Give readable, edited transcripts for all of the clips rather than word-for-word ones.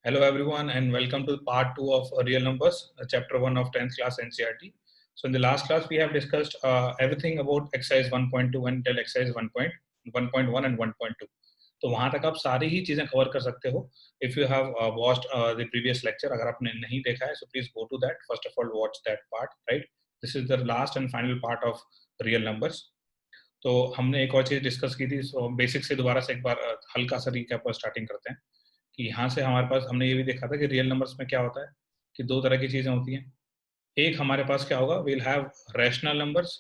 Hello everyone and welcome to part 2 of real numbers, chapter 1 of 10th class NCERT. So in the last class we have discussed everything about exercise 1.2 until exercise 1.1 and 1.2. तो वहां तक आप सारी ही चीजें cover कर सकते हो if you have watched the previous lecture. अगर आपने नहीं देखा है so please go to that. First of all watch that part, right? This is the last and final part of real numbers. तो हमने एक और चीज डिस्कस की थी, so बेसिक से दोबारा से एक बार हल्का सा रिकैप पर स्टार्टिंग करते हैं कि यहाँ से हमारे पास हमने ये भी देखा था कि रियल नंबर्स में क्या होता है कि दो तरह की चीजें होती हैं। एक हमारे पास क्या होगा, वील हैव रैशनल नंबर्स,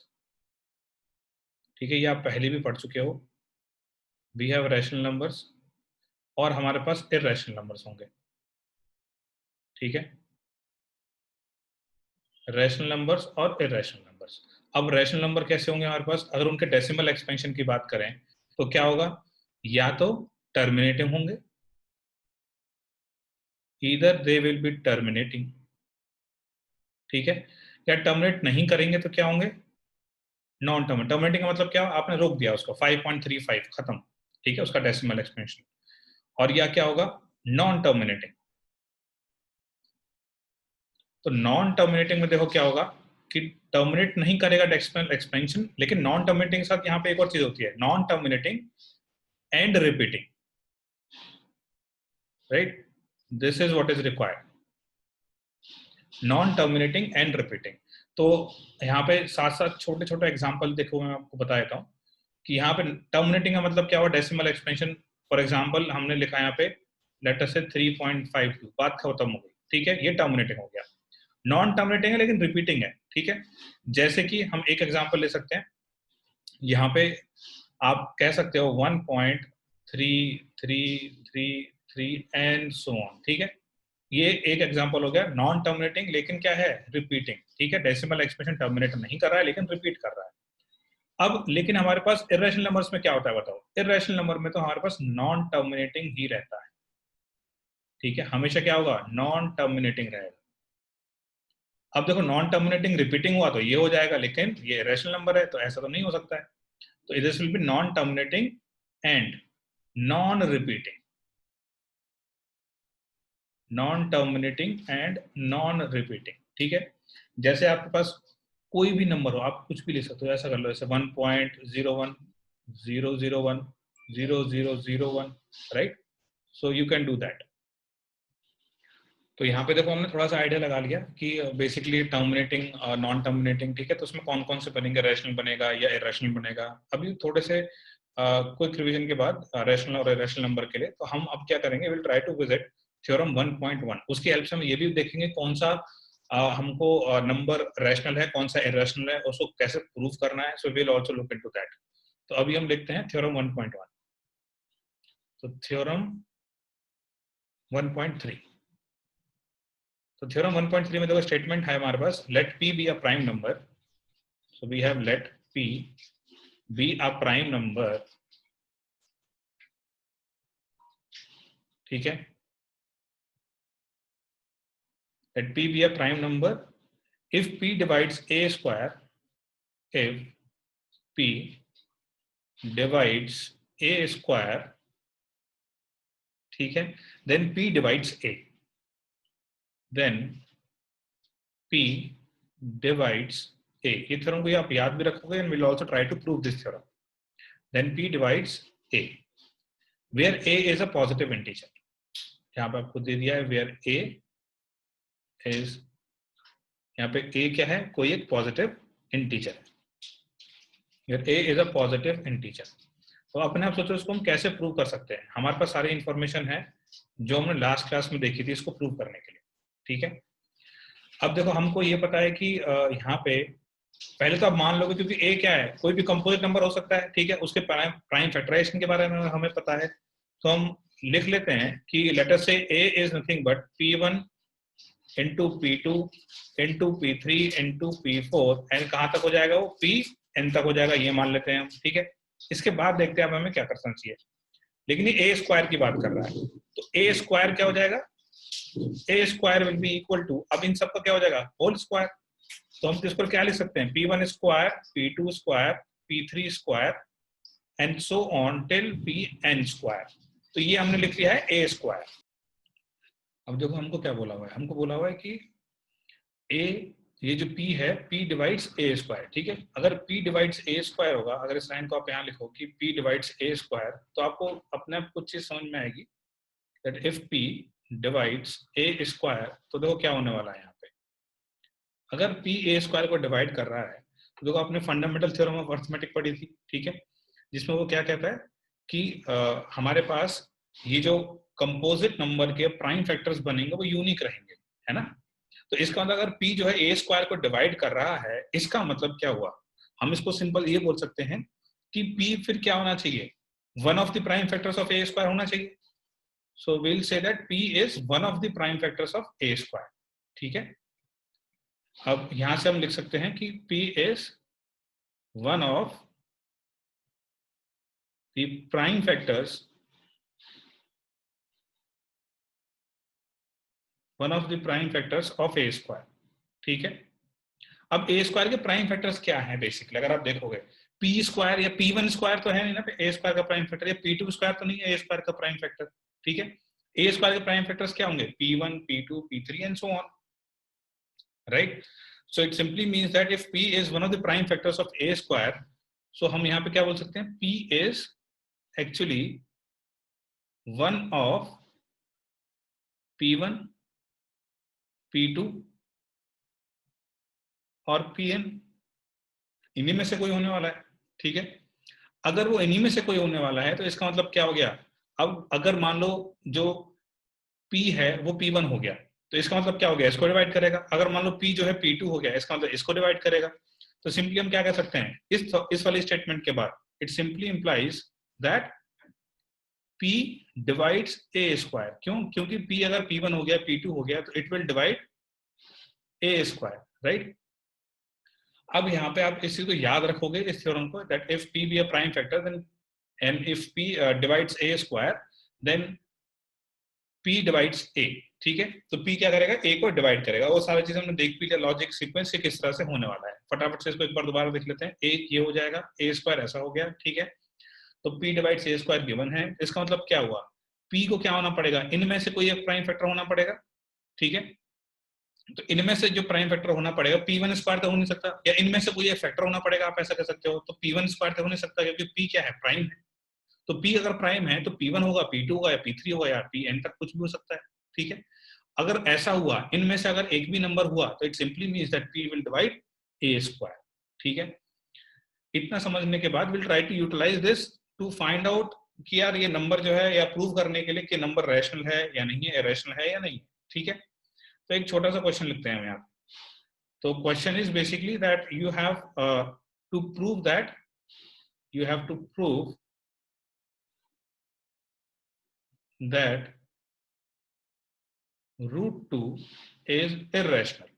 ठीक है, ये आप पहले भी पढ़ चुके हो। वी हैव रैशनल नंबर्स और हमारे पास इररेशनल नंबर्स होंगे, ठीक है, रैशनल नंबर्स और इररेशनल नंबर्स। अब रैशनल नंबर कैसे होंगे हमारे पास, अगर उनके डेसिमल एक्सपेंशन की बात करें तो क्या होगा, या तो टर्मिनेटिंग होंगे, either they will be terminating, ठीक है, या टर्मिनेट नहीं करेंगे तो क्या होंगे, नॉन टर्मिनेटिंग का मतलब क्या, आपने रोक दिया उसको 5.35 खत्म, ठीक है, उसका डेसिमल एक्सपेंशन। और या क्या होगा, नॉन टर्मिनेटिंग। तो नॉन टर्मिनेटिंग में देखो क्या होगा कि टर्मिनेट नहीं करेगा डेसिमल एक्सपेंशन, लेकिन नॉन टर्मिनेटिंग के साथ यहाँ पे एक और चीज होती है, non terminating and repeating, right, this is what is required, non terminating and repeating. तो यहाँ पे साथ साथ छोटे छोटे एग्जाम्पल देखो, मैं आपको बता देता हूँ कि यहाँ पे टर्मिनेटिंग का मतलब क्या हुआ, डेसिमल एक्सपेंशन। फॉर एग्जांपल हमने लिखा यहाँ पे लेटर से 3.52, बात खत्म हो गई, ठीक है, ये टर्मिनेटिंग हो गया। नॉन टर्मिनेटिंग है लेकिन रिपीटिंग है, ठीक है। जैसे कि हम एक एग्जांपल ले सकते हैं, यहाँ पे आप कह सकते हो 1.3333 एंड सो ऑन, ठीक है, ये एक एग्जांपल हो गया नॉन टर्मिनेटिंग, लेकिन क्या है, रिपीटिंग, ठीक है, डेसिमल एक्सपेंशन टर्मिनेट नहीं कर रहा है लेकिन रिपीट कर रहा है। अब लेकिन हमारे पास इर्रेशनल नंबर्स में क्या होता है बताओ, इर्रेशनल नंबर में तो हमारे पास नॉन टर्मिनेटिंग ही रहता है, ठीक है, हमेशा क्या होगा, नॉन टर्मिनेटिंग रहेगा। अब देखो नॉन टर्मिनेटिंग रिपीटिंग हुआ तो ये हो जाएगा, लेकिन ये इर्रेशनल नंबर है तो ऐसा तो नहीं हो सकता है। तो this will be non terminating and non repeating, non terminating and non repeating, ठीक है। जैसे आपके पास कोई भी नंबर हो, आप कुछ भी ले सकते हो, ऐसा कर लो, जैसे 1.01 001 0001, right, so you can do that. तो यहाँ पे देखो हमने थोड़ा सा आइडिया लगा लिया कि बेसिकली टर्मिनेटिंग, नॉन टर्मिनेटिंग, ठीक है, तो उसमें कौन कौन से बनेंगे, रैशनल बनेगा या इरेशनल बनेगा। अभी थोड़े से क्विक रिवीजन के बाद रैशनल और इरेशनल नंबर के लिए, तो हम अब क्या करेंगे, will try to visit theorem 1.1। उसकी हेल्प से हम ये भी देखेंगे कौन सा हमको नंबर रैशनल है, कौन सा इरेशनल है, उसको कैसे प्रूव करना है। So will also look into that. तो अभी हम लिखते हैं थ्योरम 1.1। तो थ्योरम 1.3, तो थ्योरम 1.3 में देखो स्टेटमेंट है हमारे पास, let p be a prime number. So we have let p be a prime number, ठीक है, let p be a prime number if p divides a square, if p divides a square, ठीक है, then p divides a, then p divides a। ये theorem को आप याद भी रखोगे and we'll also try to prove this theorem। then p divides a where a is a positive integer। यहाँ पे आपको दे दिया है where a is, यहाँ पे a क्या है, कोई एक पॉजिटिव इंटीजर है, where a is a positive integer। तो अपने आप सोचो इसको हम कैसे प्रूव कर सकते हैं। हमारे पास सारी इंफॉर्मेशन है जो हमने लास्ट क्लास में देखी थी इसको प्रूव करने के लिए, ठीक है। अब देखो हमको ये पता है कि यहाँ पे पहले तो आप मान लोगे, क्योंकि a क्या है, कोई भी कंपोजिट नंबर हो सकता है, ठीक है, उसके प्राइम फैक्टराइजेशन के बारे में हमें पता है। तो हम लिख लेते हैं कि लेटर से a is nothing but p1 into p2 into p3 into p4 and कहाँ तक हो जाएगा, वो pn तक हो जाएगा, ये मान लेते हैं हम, ठीक है। इसके बाद देखते हैं अब हमें क्या करना चाहिए, लेकिन ये a स्क्वायर की बात कर रहा है, तो a स्क्वायर क्या हो जाएगा, a square will be equal to, अब इन सबका क्या हो जाएगा, होल स्क्वायर। तो हम इस पर क्या लिख सकते हैं, p1 square, p2 square, p3 square and so on till pn square. तो ये हमने लिख लिया है a स्क्वायर। अब देखो हमको क्या बोला हुआ है, हमको बोला हुआ है कि a, ये जो p है p डिवाइड्स a स्क्वायर, ठीक है। अगर p डिवाइड्स a स्क्वायर होगा, अगर इस लाइन को आप यहाँ लिखो कि p डिवाइड्स a स्क्वायर, तो आपको अपने आप कुछ चीज समझ में आएगी that if p divides a square, तो देखो क्या होने वाला है यहाँ पे। अगर p a स्क्वायर को डिवाइड कर रहा है, तो देखो आपने फंडामेंटल थ्योरम ऑफ अरिथमेटिक पढ़ी थी, ठीक है, जिसमें वो क्या कहता है कि हमारे पास ये जो कंपोजिट नंबर के प्राइम फैक्टर्स बनेंगे वो यूनिक रहेंगे, है ना। तो इसका मतलब अगर p जो है a स्क्वायर को डिवाइड कर रहा है, इसका मतलब क्या हुआ, हम इसको सिंपल ये बोल सकते हैं कि p फिर क्या होना चाहिए, one of the prime factors of a square होना चाहिए। So we'll say that p is one of the prime factors of a square, ठीक है। अब यहां से हम लिख सकते हैं कि p is one of the prime factors, one of the prime factors of a square, ठीक है। अब a स्क्वायर के प्राइम फैक्टर्स क्या हैं बेसिकली, अगर आप देखोगे p स्क्वायर या p1 स्क्वायर तो है नहीं ना a स्क्वायर का प्राइम फैक्टर, या p2 स्क्वायर तो नहीं है a स्क्वायर का प्राइम फैक्टर, ठीक है। a स्क्वायर के प्राइम फैक्टर्स क्या होंगे, p1 p2 p3 and so on, right. So it simply means that if p is one of the prime factors of a square, so हम यहाँ पे क्या बोल सकते हैं, p is actually one of p1, p2 और pn, इन्हीं में से कोई होने वाला है, ठीक है। अगर वो इन्हीं में से कोई होने वाला है तो इसका मतलब क्या हो गया, अब अगर मान लो जो p है वो p1 हो गया, तो इसका मतलब क्या हो गया, इसको डिवाइड करेगा। अगर मान लो p जो है p2 हो गया, इसका मतलब इसको डिवाइड करेगा। तो सिंपली हम क्या कह सकते हैं इस वाली स्टेटमेंट के बाद, it simply implies that p divides a square. क्यों, क्योंकि p अगर p1 हो गया p2 हो गया तो it will divide a square, right. अब यहाँ पे आप इस चीज को याद रखोगे इस थ्योरम को, that if p be a prime factor then and if p divides a square then p divides a, ठीक है। तो p क्या करेगा, a को डिवाइड करेगा। वो सारी चीजें हमने देख भी लिया, लॉजिक सीक्वेंस किस तरह से होने वाला है। फटाफट से इसको एक बार दोबारा देख लेते हैं। एक ये हो जाएगा, a स्क्वायर ऐसा हो गया, ठीक है। तो p divides a square given है, इसका मतलब क्या हुआ, p को क्या होना पड़ेगा, इनमें से कोई एक प्राइम फैक्टर होना पड़ेगा, ठीक है। तो इनमें से जो प्राइम फैक्टर होना पड़ेगा, p1 स्क्वायर तो हो नहीं सकता, या इनमें से कोई एक फैक्टर होना पड़ेगा, आप ऐसा कह सकते हो। तो p1 स्क्वायर तो हो नहीं सकता क्योंकि p क्या है, प्राइम है। तो p अगर प्राइम है तो p1 होगा, p2 होगा, या p3 होगा, या pn तक कुछ भी हो सकता है, ठीक है। अगर ऐसा हुआ, इनमें से अगर एक भी नंबर हुआ, तो it simply means that p will divide a square, ठीक है। इतना समझने के बाद will try to utilise this to find out कि यार ये नंबर जो है, या प्रूव करने के लिए कि नंबर रैशनल है या नहीं है, इरेशनल है या नहीं, ठीक है। तो एक छोटा सा क्वेश्चन लिखते हैं हम यहाँ। तो question is basically that you have to prove that you have to prove that √2 is irrational।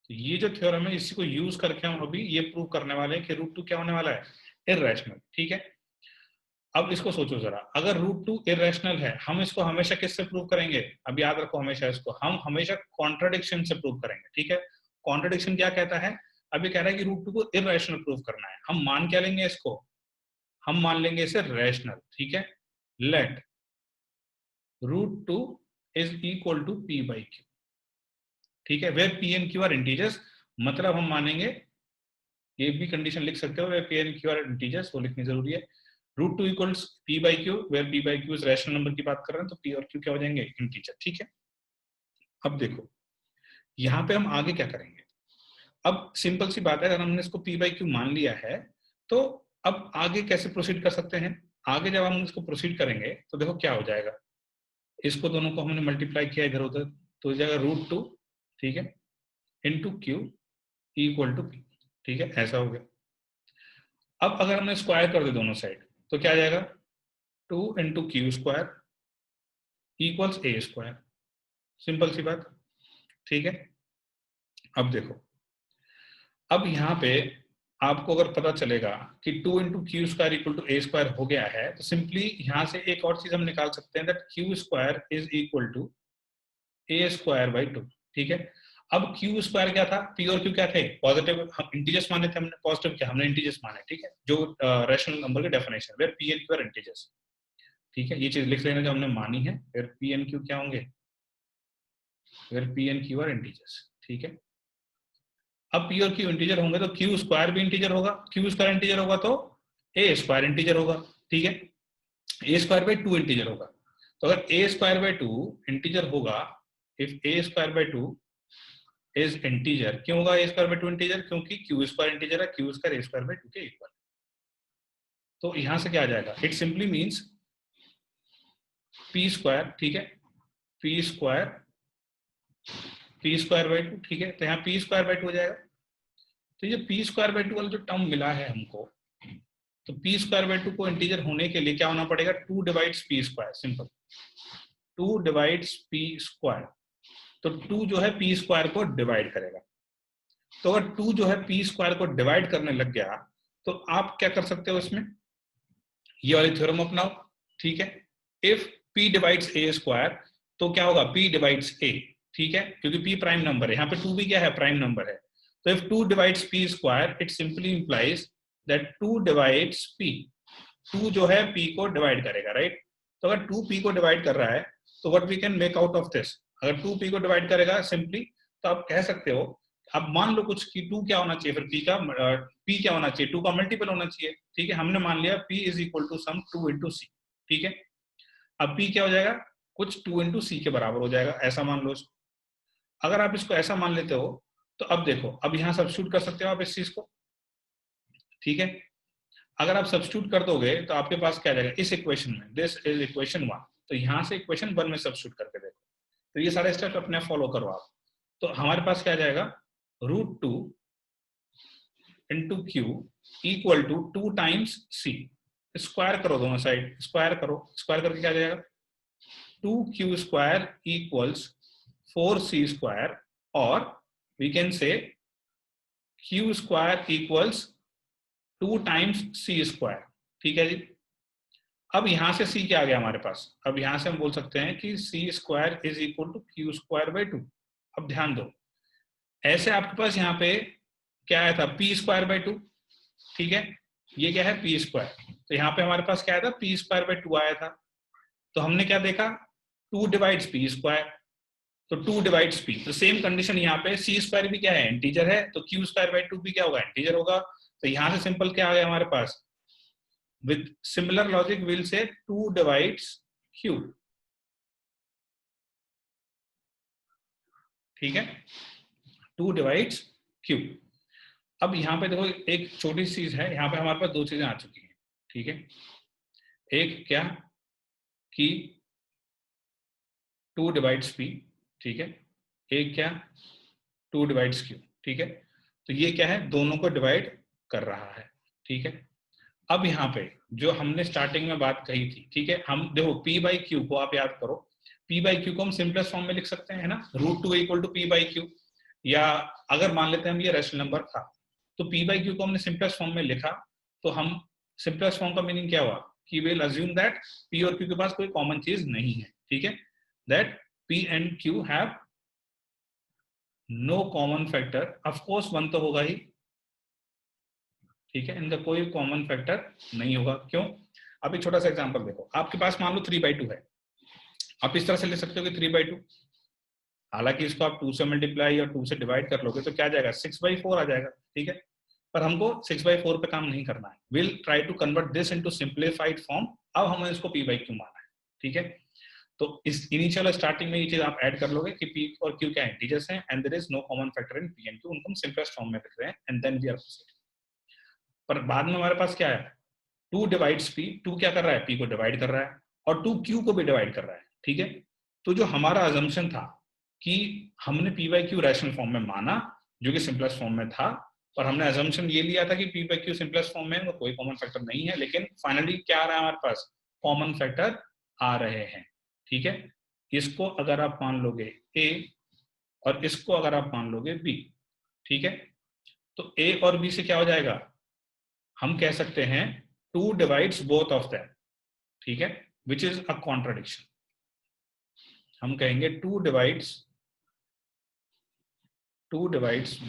तो ये जो थ्योरम है इसी को यूज करके हम अभी ये प्रूव करने वाले हैं कि √2 क्या होने वाला है, इररेशनल, ठीक है। अब इसको सोचो जरा, अगर √2 इररेशनल है, हम इसको हमेशा किससे प्रूव करेंगे, अब याद रखो हमेशा इसको, हम हमेशा कॉन्ट्रडिक्शन से प्रूव करेंगे, ठीक है। कॉन्ट्रडिक्शन क्या कहता है, अभी कह रहा है कि √2 को इररेशनल प्रूव करना है, हम मान क्या लेंगे इसको, हम मान लेंगे इसे रैशनल, ठीक है। Let √2 is equal to p by q, ठीक है। Where p and q are integers, मतलब हम मानेंगे, ये भी कंडीशन लिख सकते हो, where p and q are integers, वो लिखनी जरूरी है। √2 equals p by q, where p by q is rational number की बात कर रहे हैं, तो p और q क्या हो जाएंगे, इंटीजर, ठीक है। अब देखो यहाँ पे हम आगे क्या करेंगे। अब सिंपल सी बात है, अगर हमने इसको p बाई क्यू मान लिया है, तो अब आगे कैसे प्रोसीड कर सकते हैं। आगे जब हम इसको प्रोसीड करेंगे तो देखो क्या हो जाएगा, इसको दोनों को हमने मल्टीप्लाई किया इधर उधर, तो हो जाएगा √2, ठीक है, into q equal to p, ठीक है, ऐसा हो गया। अब अगर हमने स्क्वायर कर दे दोनों साइड, तो क्या आ जाएगा, 2 into q square equals a square, simple सी बात, ठीक है। अब देखो, अब यहाँ पे आपको अगर पता चलेगा कि 2 into q square equal to a square हो गया है, तो सिंपली यहाँ से एक और चीज हम निकाल सकते हैं, that q square is equal to a square by 2, ठीक है। अब क्यू स्क्वायर क्या था, पी और क्यू क्या थे, पॉजिटिव, हम इंटीजर्स माने थे हमने, पॉजिटिव क्या हमने इंटीजर्स माने, ठीक है, जो रैशनल नंबर की definition, where p and q are integers. ठीक है, ये चीज लिख लेना जो हमने मानी है। फिर पी एन क्यू क्या होंगे, फिर p and q are integers. ठीक है, अब पी और क्यू इंटीजर होंगे तो क्यू स्क्वायर भी इंटीजर होगा, क्यू स्क्वायर इंटीजर होगा तो ए स्क्वायर इंटीजर होगा। ठीक है, ए स्क्वायर बाई 2 इंटीजर होगा। तो अगर ए स्क्वायर बाई 2 इंटीजर होगा, if A square by 2 is integer, क्यों होगा ए स्क्वायर बाई 2 इंटीजर, क्योंकि क्यू स्क्वायर इंटीजर है, Q square A square by 2 के इक्वल। तो यहां से क्या आ जाएगा, it simply means P square. ठीक है, पी स्क्वायर बाई 2। ठीक है, तो यहाँ पी स्क्वायर बाई 2 हो जाएगा। तो ये पी स्क्वायर बाई 2 वाला जो टर्म मिला है हमको, तो पी स्क्वायर बाई 2 को इंटीजर होने के लिए क्या होना पड़ेगा, 2 divides P square, simple 2 divides P square. तो 2 जो है पी स्क्वायर को डिवाइड करेगा। तो अगर 2 जो है पी स्क्वायर को डिवाइड करने लग गया तो आप क्या कर सकते हो इसमें, ये वाली थ्योरम अपनाओ। ठीक है, if p divides a square तो क्या होगा, p डिवाइड्स a। ठीक है, क्योंकि p प्राइम नंबर है, यहाँ पे 2 भी क्या है, प्राइम नंबर है। तो if 2 divides p square it simply implies that 2 divides p। 2 जो है p को डिवाइड करेगा, राइट। तो अगर 2 p को डिवाइड कर रहा है तो what we can make out of this, अगर 2 p को डिवाइड करेगा सिंपली, तो आप कह सकते हो, अब मान लो कुछ कि 2 क्या होना चाहिए, फिर p क्या होना चाहिए, 2 का मल्टीपल होना चाहिए। ठीक है, हमने मान लिया p is equal to some 2 into C. ठीक है, अब p क्या हो जाएगा, कुछ 2 इंटू सी के बराबर हो जाएगा, ऐसा मान लो इसको। अगर आप इसको ऐसा मान लेते हो तो अब देखो, अब यहाँ सब्स्टिट्यूट कर सकते हो आप इस चीज को। ठीक है, अगर आप सब्स्टिट्यूट कर दोगे तो आपके पास क्या आ जाएगा इस इक्वेशन में, दिस इज इक्वेशन 1। तो यहाँ से इक्वेशन 1 में सब्स्टिट्यूट करके देखो, तो ये सारे स्टेप अपने फॉलो करो आप। तो हमारे पास क्या आ जाएगा, √2 into q equal to 2 times c. Square करो दोनों साइड, स्क्वायर करो, स्क्वायर करके क्या आ जाएगा, 2q square equals 4c square, और we can say q square equals 2 times c square. ठीक है जी, अब यहां से c क्या आ गया हमारे पास, अब यहां से हम बोल सकते हैं कि c square is equal to q square by 2। अब ध्यान दो, ऐसे आपके पास यहाँ पे क्या आया था, p स्क्वायर बाई 2। ठीक है, ये क्या है p स्क्वायर, तो यहाँ पे हमारे पास क्या आया था, p स्क्वायर बाई 2 आया था। तो हमने क्या देखा, 2 डिवाइड्स p स्क्वायर, तो 2 डिवाइड्स p, तो सेम कंडीशन यहाँ पे c स्क्वायर भी क्या है, इंटीजर है, तो q स्क्वायर बाई 2 भी क्या होगा, इंटीजर होगा। तो यहाँ से सिंपल क्या आ गया हमारे पास, with similar logic will say 2 divides q। ठीक है, 2 डिवाइड्स q। अब यहाँ पे देखो एक छोटी सी चीज है, यहाँ पे हमारे पास 2 चीजें आ चुकी हैं। ठीक है, एक क्या कि 2 डिवाइड्स p। ठीक है, एक क्या 2 डिवाइड्स q। ठीक है, तो ये क्या है, दोनों को डिवाइड कर रहा है। ठीक है, अब यहाँ पे जो हमने स्टार्टिंग में बात कही थी, ठीक है, हम देखो p बाई क्यू को आप याद करो, p बाई क्यू को हम सिंपलेस्ट फॉर्म में लिख सकते हैं ना, √2 equal to p by q. या अगर मान लेते हैं हम ये रेशनल नंबर था, तो p बाई क्यू को हमने सिंपलेस्ट फॉर्म में लिखा, तो हम सिंपलेस्ट फॉर्म का मीनिंग क्या हुआ कि विल अज्यूम दैट p और q के पास कोई कॉमन चीज नहीं है। ठीक है, that p and q have no common factor, of course 1 तो होगा ही। ठीक है, इनका कोई कॉमन फैक्टर नहीं होगा, क्यों। अब एक छोटा सा एग्जांपल देखो, आपके पास मान लो 3/2 है, आप इस तरह से ले सकते हो कि 3/2, हालांकि इसको आप 2 से मल्टीप्लाई और 2 से डिवाइड कर लोगे तो क्या आ जाएगा, 6/4 आ जाएगा। ठीक है, पर हमको 6/4 पे काम नहीं करना है, will try to convert this into simplified form. अब हमें इसको p बाई क्यू माना है। ठीक है, तो इस इनिशियल स्टार्टिंग में ये चीज आप ऐड कर लोगे कि p और q क्या इंटीजर्स हैं and there is no common factor in p and q, उनको हम सिंपलेस्ट फॉर्म में लिख रहे हैं and then we are proceeding. पर बाद में हमारे पास क्या है, 2 डिवाइड्स p, 2 क्या कर रहा है, p को डिवाइड कर रहा है, और 2 q को भी डिवाइड कर रहा है। ठीक है, तो जो हमारा अजम्पशन था कि हमने p by Q rational form में माना, जो कि सिंपलेस्ट फॉर्म में था, और हमने अजम्पशन ये लिया था कि p by Q simplest form में, वो कोई कॉमन फैक्टर नहीं है, लेकिन फाइनली क्या आ रहा है हमारे पास, कॉमन फैक्टर आ रहे हैं। ठीक है, इसको अगर आप मान लोगे a और इसको अगर आप मान लोगे b, ठीक है, तो a और b से क्या हो जाएगा, हम कह सकते हैं 2 डिवाइड्स बोथ ऑफ देम। ठीक है, विच इज अ कॉन्ट्राडिक्शन, हम कहेंगे 2 divides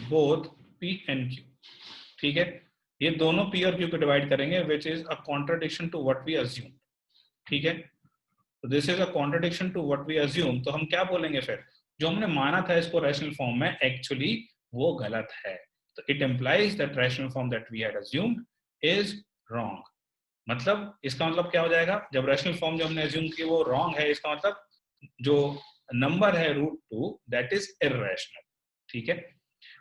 both p and q। ठीक है, ये दोनों p और q को डिवाइड करेंगे, which is a contradiction to what we assume. ठीक है, तो this is a contradiction to what we assume. तो हम क्या बोलेंगे फिर, जो हमने माना था इसको रैशनल फॉर्म में, एक्चुअली वो गलत है। तो it implies that rational form that we had assumed is wrong. मतलब इसका मतलब क्या हो जाएगा, जब रैशनल फॉर्म जो हमने अज्यूम की वो रॉन्ग है, इसका मतलब जो नंबर है √2 दैट इज इर्रेशनल। ठीक है,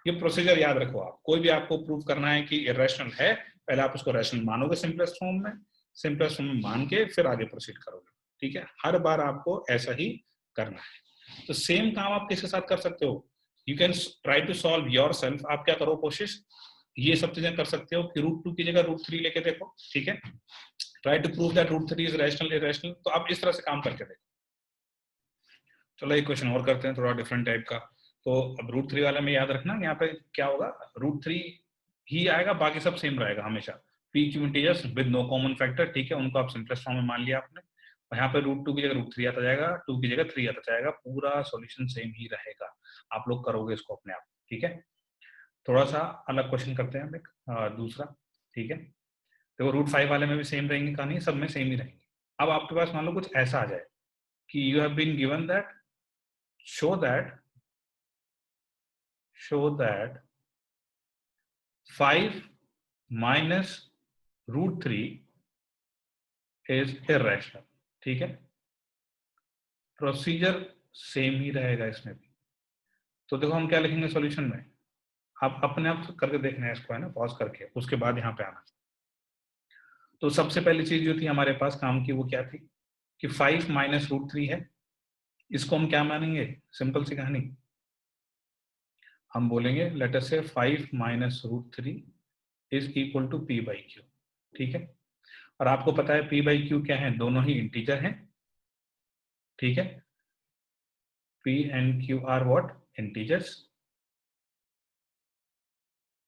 ये प्रोसीजर याद रखो आप। कोई भी आपको प्रूव करना है कि इर्रेशनल है, पहले आप उसको रैशनल मानोगे सिंपलेस्ट फॉर्म में, सिंपलेस्ट फॉर्म में मान के फिर आगे प्रोसीड करोगे। ठीक है, हर बार आपको ऐसा ही करना है। तो सेम काम आप किसके साथ कर सकते हो, you can try to solve yourself. आप क्या करो, कोशिश ये सब चीजें कर सकते हो कि √2 की जगह √3 लेके देखो। ठीक है, try to prove that √3 is rational irrational. तो आप इस तरह से काम करके देखो। चलो एक क्वेश्चन और करते हैं थोड़ा डिफरेंट टाइप का। तो अब √3 वाले में याद रखना यहाँ पे क्या होगा, √3 ही आएगा, बाकी सब सेम रहेगा हमेशा। P q integers with no common factor, ठीक है, उनको आप सिंपलेस्ट फॉर्म में मान लिया आपने। और यहाँ पे √2 की जगह √3 आता जाएगा, 2 की जगह 3 आता जाएगा, पूरा सॉल्यूशन सेम ही रहेगा। आप लोग करोगे इसको अपने आप। ठीक है, थोड़ा सा अलग क्वेश्चन करते हैं हम एक दूसरा। ठीक है, देखो √5 वाले में भी सेम रहेंगी कहानी, सब में सेम ही रहेंगी। अब आपके पास मान लो कुछ ऐसा आ जाए कि you have been given that show that 5 minus √3 is irrational। ठीक है, प्रोसीजर सेम ही रहेगा इसमें भी। तो देखो हम क्या लिखेंगे सॉल्यूशन में, आप अपने आप करके देखना है इसको, है ना, पॉज करके, उसके बाद यहाँ पे आना। तो सबसे पहली चीज जो थी हमारे पास काम की वो क्या थी कि 5 माइनस √3 है, इसको हम क्या मानेंगे, सिंपल सी कहानी, हम बोलेंगे लेट अस से 5 minus √3 is equal to p/q। ठीक है, और आपको पता है p/q क्या है, दोनों ही इंटीजर हैं। ठीक है, p and q are what, integers,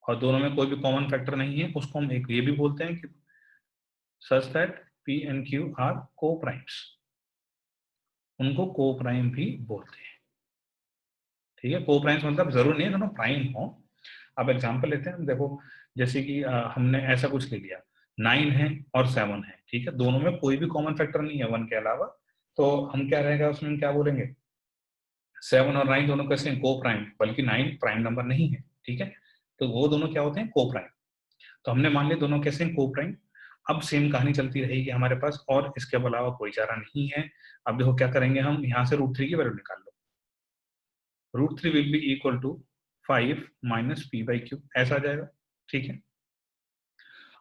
और दोनों में कोई भी कॉमन फैक्टर नहीं है, उसको हम एक ये भी बोलते हैं कि such that p and q are coprimes, उनको को प्राइम भी बोलते हैं। ठीक है, को प्राइम्स मतलब जरूर नहीं है दोनों प्राइम हो। अब एग्जांपल लेते हैं, देखो जैसे कि हमने ऐसा कुछ ले लिया, 9 है और 7 है। ठीक है, दोनों में कोई भी कॉमन फैक्टर नहीं है 1 के अलावा, तो हम क्या रहेगा उसमें, हम क्या बोलेंगे, 7 और 9 दोनों कैसे हैं, को प्राइम, बल्कि 9 प्राइम नंबर नहीं है। ठीक है, तो वो दोनों क्या होते हैं, को प्राइम। तो हमने मान लिया दोनों कैसे हैं, को प्राइम। अब सेम कहानी चलती रहेगी हमारे पास, और इसके अलावा कोई चारा नहीं है। अब देखो क्या करेंगे हम, यहाँ से √3 की वैल्यू निकाल लो, √3 will be equal to 5 minus p/q, ऐसा आ जाएगा। ठीक है,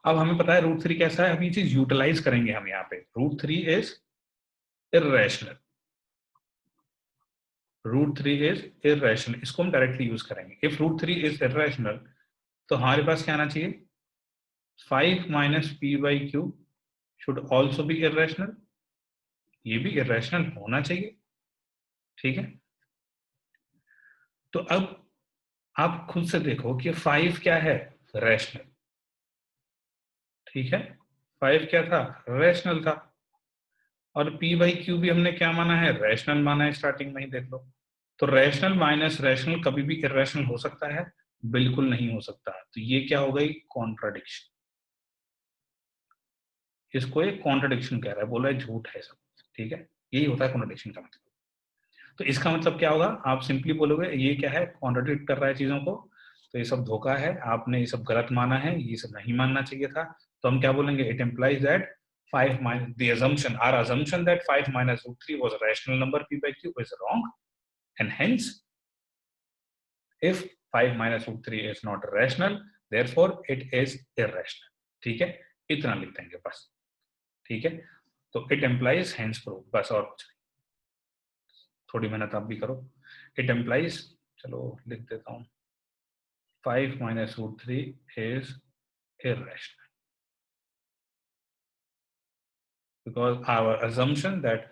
अब हमें पता है √3 कैसा है, अब ये चीज यूटिलाइज करेंगे हम यहाँ पे, √3 इज इर्रेशनल, √3 इज इर्रेशनल, इसको हम डायरेक्टली यूज करेंगे। इफ √3 इज इर्रेशनल तो हमारे पास क्या आना चाहिए, 5 minus p/q should also be irrational, ये भी इर्रेशनल होना चाहिए। ठीक है, तो अब आप खुद से देखो कि 5 क्या है, रैशनल। ठीक है, 5 क्या था, रैशनल था, और p/q भी हमने क्या माना है, रैशनल माना है, स्टार्टिंग में ही देख लो। तो रैशनल माइनस रैशनल कभी भी इर्रेशनल हो सकता है, बिल्कुल नहीं हो सकता। तो ये क्या हो गई, कॉन्ट्राडिक्शन। इसको एक कॉन्ट्राडिक्शन कह रहा है, बोल रहा है झूठ है सब। ठीक है, यही होता है कॉन्ट्राडिक्शन का मतलब। तो इसका मतलब क्या होगा, आप सिंपली बोलोगे ये क्या है, कॉन्ट्राडिक्ट कर रहा है चीजों को, तो ये सब धोखा है, आपने ये सब गलत माना है, ये सब नहीं मानना चाहिए था। तो हम क्या बोलेंगे, it implies that 5 minus the assumption, our assumption that 5 minus √3 was a rational number p/q is wrong, and hence if 5 minus √3 is not rational, therefore it is irrational। ठीक है, इतना लिख देंगे बस। ठीक है, तो इट एम्प्लाइज हेंस प्रूव, बस और कुछ नहीं। थोड़ी मेहनत आप भी करो, इट एम्प्लाइज, चलो लिख देता हूं, 5 minus √3 is irrational because our assumption that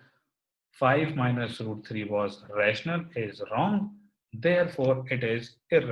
5 minus √3 was rational is wrong, therefore it is irrational।